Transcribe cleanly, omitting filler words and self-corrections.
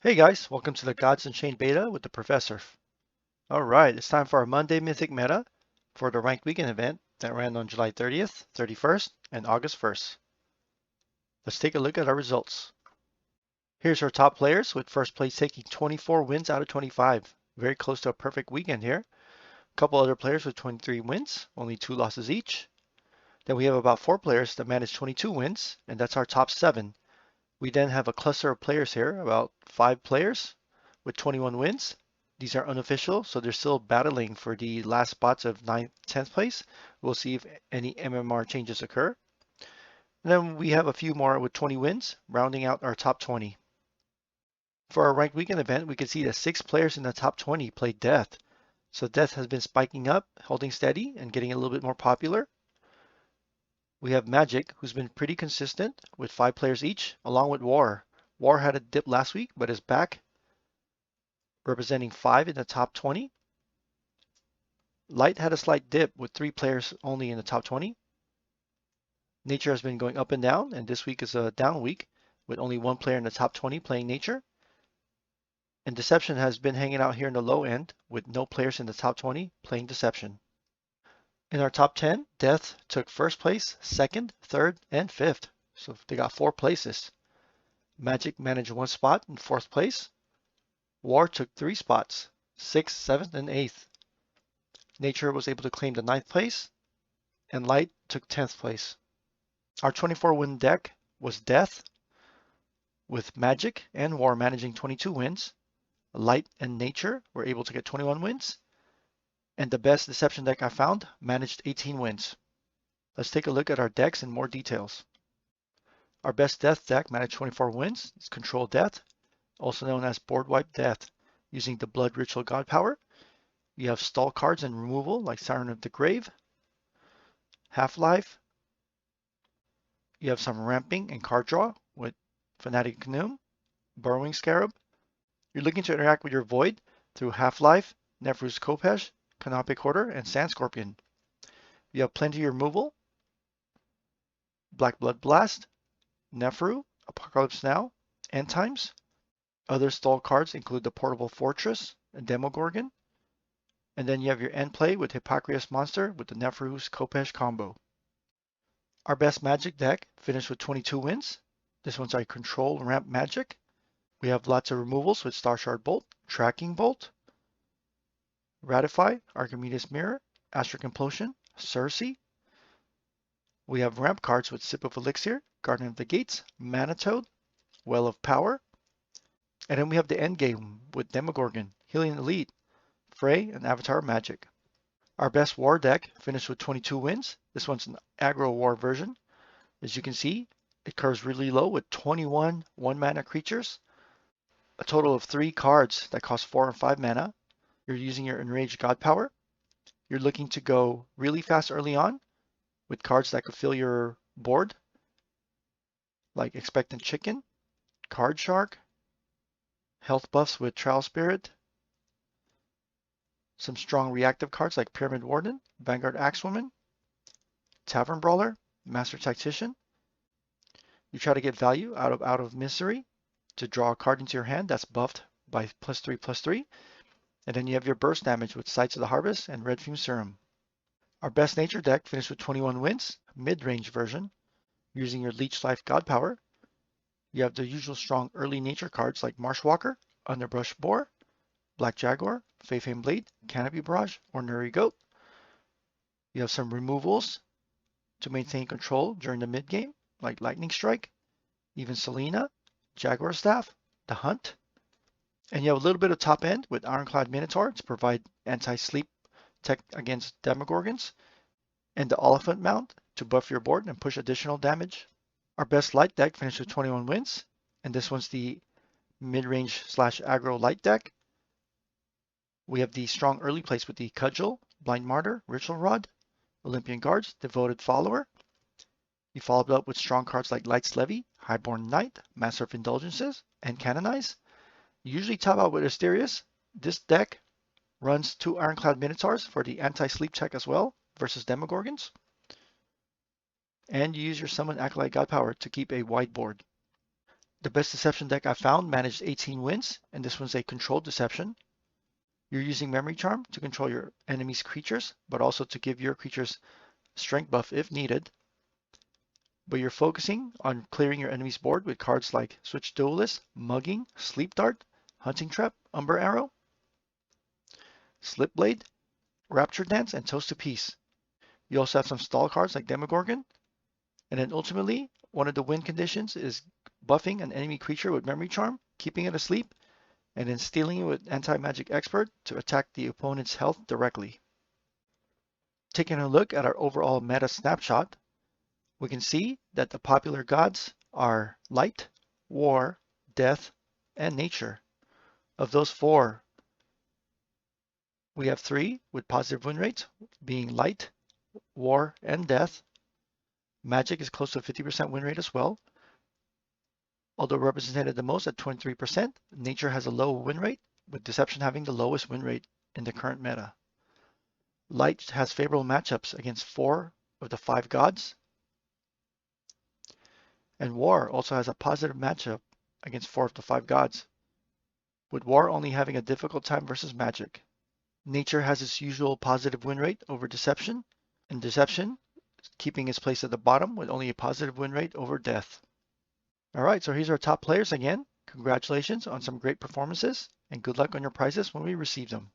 Hey guys, welcome to the Gods Unchained beta with the Professor. Alright, it's time for our Monday Mythic meta for the Ranked Weekend event that ran on July 30th, 31st, and August 1st. Let's take a look at our results. Here's our top players, with first place taking 24 wins out of 25. Very close to a perfect weekend here. A couple other players with 23 wins, only 2 losses each. Then we have about 4 players that managed 22 wins, and that's our top 7. We then have a cluster of players here, about 5 players with 21 wins. These are unofficial, so they're still battling for the last spots of 9th, 10th place. We'll see if any MMR changes occur. And then we have a few more with 20 wins, rounding out our top 20. For our ranked weekend event, we can see that 6 players in the top 20 played Death. So Death has been spiking up, holding steady, and getting a little bit more popular. We have Magic, who's been pretty consistent with 5 players each, along with War. War had a dip last week, but is back, representing 5 in the top 20. Light had a slight dip with 3 players only in the top 20. Nature has been going up and down, and this week is a down week with only 1 player in the top 20 playing Nature. And Deception has been hanging out here in the low end with no players in the top 20 playing Deception. In our top 10, Death took first place, second, third, and fifth. So they got 4 places. Magic managed 1 spot in 4th place. War took 3 spots, 6th, 7th, and 8th. Nature was able to claim the 9th place, and Light took 10th place. Our 24-win deck was Death, with Magic and War managing 22 wins. Light and Nature were able to get 21 wins, and the best Deception deck I found managed 18 wins. Let's take a look at our decks in more details. Our best Death deck managed 24 wins. It's Control Death, also known as Board Wipe Death, using the Blood Ritual God power. You have stall cards and removal like Siren of the Grave, Half-Life. You have some ramping and card draw with Fanatic Gnome, Burrowing Scarab. You're looking to interact with your Void through Half-Life, Nephru's Khopesh, Canopic Hoarder, and Sand Scorpion. You have plenty of removal, Black Blood Blast, Nephru, Apocalypse Now, End Times. Other stall cards include the Portable Fortress and Demogorgon. And then you have your end play with Hippocrates Monster with the Nephru's Khopesh combo. Our best Magic deck finished with 22 wins. This one's our Control Ramp Magic. We have lots of removals with Star Shard Bolt, Tracking Bolt, Ratify, Archimedes Mirror, Astric Implosion, Circe. We have ramp cards with Sip of Elixir, Guardian of the Gates, Manitoad, Well of Power. And then we have the end game with Demogorgon, Healing Elite, Frey, and Avatar Magic. Our best War deck finished with 22 wins. This one's an aggro War version. As you can see, it curves really low with 21 1-mana creatures, a total of 3 cards that cost 4 and 5 mana. You're using your Enraged God power. You're looking to go really fast early on with cards that could fill your board, like Expectant Chicken, Card Shark, health buffs with Trial Spirit, some strong reactive cards like Pyramid Warden, Vanguard Axewoman, Tavern Brawler, Master Tactician. You try to get value out of Misery to draw a card into your hand that's buffed by +3/+3. And then you have your burst damage with Sights of the Harvest and Red Fume Serum. Our best Nature deck finished with 21 wins, mid-range version, using your Leech Life God power. You have the usual strong early nature cards like Marshwalker, Underbrush Boar, Black Jaguar, Feyfame Blade, Canopy Barrage, Ordinary Goat. You have some removals to maintain control during the mid-game, like Lightning Strike, even Selena, Jaguar Staff, The Hunt. And you have a little bit of top end with Ironclad Minotaur to provide anti-sleep tech against Demogorgons, and the Oliphant Mount to buff your board and push additional damage. Our best Light deck finished with 21 wins, and this one's the mid-range / aggro Light deck. We have the strong early plays with the Cudgel, Blind Martyr, Ritual Rod, Olympian Guards, Devoted Follower. You followed up with strong cards like Light's Levy, Highborn Knight, Master of Indulgences, and Canonize. You usually top out with Asterius. This deck runs 2 Ironclad Minotaurs for the anti-sleep tech as well versus Demogorgons. And you use your Summon Acolyte God power to keep a wide board. The best deception deck I found managed 18 wins, and this one's a controlled deception. You're using Memory Charm to control your enemy's creatures, but also to give your creatures strength buff if needed. But you're focusing on clearing your enemy's board with cards like Switch Duelist, Mugging, Sleep Dart, Hunting Trap, Umber Arrow, Slip Blade, Rapture Dance, and Toast to Peace. You also have some stall cards like Demogorgon. And then ultimately, one of the win conditions is buffing an enemy creature with Memory Charm, keeping it asleep, and then stealing it with Anti-Magic Expert to attack the opponent's health directly. Taking a look at our overall meta snapshot, we can see that the popular gods are Light, War, Death, and Nature. Of those four, we have three with positive win rates, being Light, War, and Death. Magic is close to a 50% win rate as well. Although represented the most at 23%, Nature has a low win rate, with Deception having the lowest win rate in the current meta. Light has favorable matchups against 4 of the 5 gods, and War also has a positive matchup against 4 of the 5 gods, with War only having a difficult time versus Magic. Nature has its usual positive win rate over Deception, and Deception keeping its place at the bottom with only a positive win rate over Death. Alright, so here's our top players again. Congratulations on some great performances, and good luck on your prizes when we receive them.